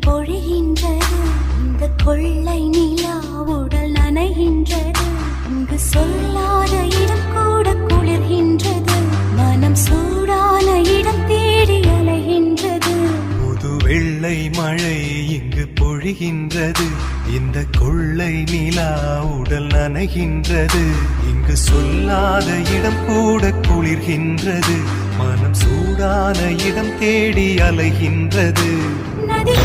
பொழிகின்றது, இந்த கொள்ளை நிலா உடல் நனைகின்றது. இங்கு சொல்லாத இடம் கூட குளிர்கின்றது, மனம் சூடான இடம் தேடி அலைகின்றது. புது வெள்ளை மழை இங்கு பொழிகின்றது, இந்த கொள்ளை நிலா உடல் நனைகின்றது. இங்கு சொல்லாத இடம் கூட குளிர்கின்றது, மனம் சூடான இடம் தேடி அலைகின்றது. நதி